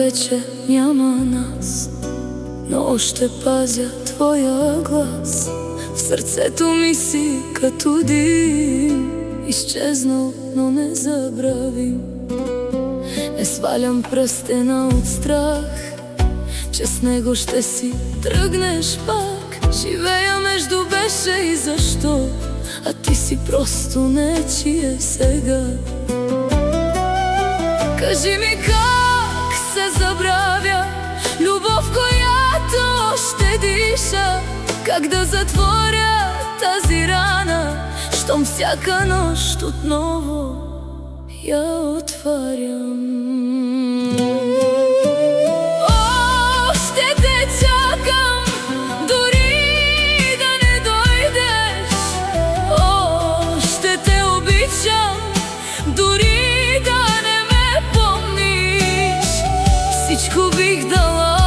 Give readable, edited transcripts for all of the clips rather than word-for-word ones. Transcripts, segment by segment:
вече няма нас, но още пазя твоя глас. В сърцето ми си като дим, изчезнал, но не забравим. Не свалям пръстена от страх, че с него ще си тръгнеш пак. Живея между беше и защо, а ти си просто нечие сега. Кажи ми как се забравя любов, която още диша. Как да затворя тази рана, щом всяка нощ отново я отварям. Още те чакам, дори да не дойдеш. Още те обичам, дори да не ме помниш. Всичко бих дала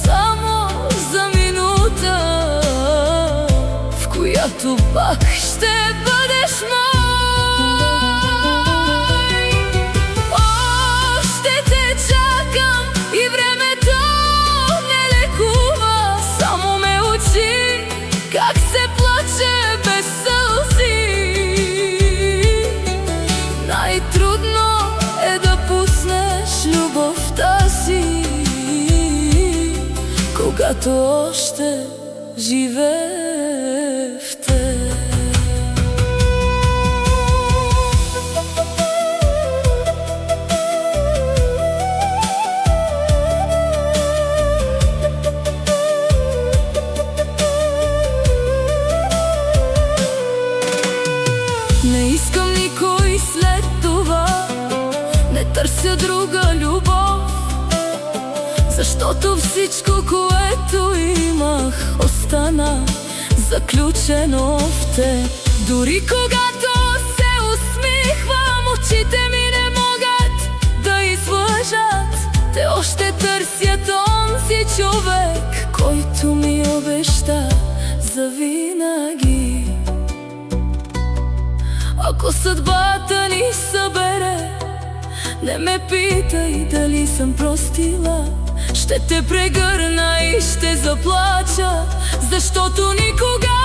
само за минута, в която пак ще бъдеш мой. Още те чакам и времето не лекува, само ме учи как се плаче без сълзи. Най-трудно е да пуснеш любовта си, когато още живее в теб. Не искам никой след това, не търся друга любов, защото всичко, което имах, остана заключено в теб. Дори когато се усмихвам, очите ми не могат да излъжат. Те още търсят онзи човек, който ми обеща завинаги. Ако съдбата ни събере, не ме питай дали съм простила. Ще те прегърна и ще заплача, защото никога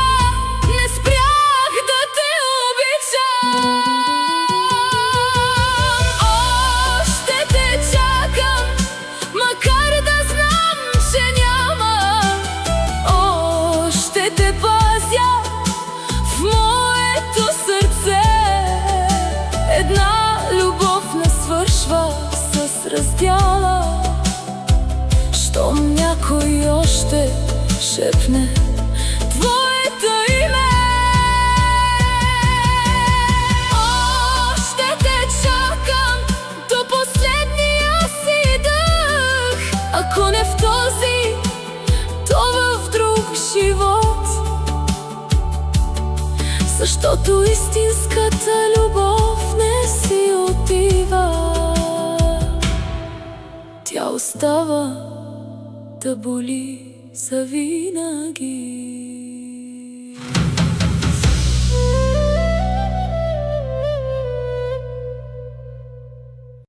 не спрях да те обичам. Още те чакам, макар да знам, че няма. Още те пазя в моето сърце. Една любов не свършва с раздяла, щом някой още шепне твоето име. Още те чакам до последния си дъх, ако не в този, то в друг живот. Защото истинската любов не си отива, тя остава да боли завинаги.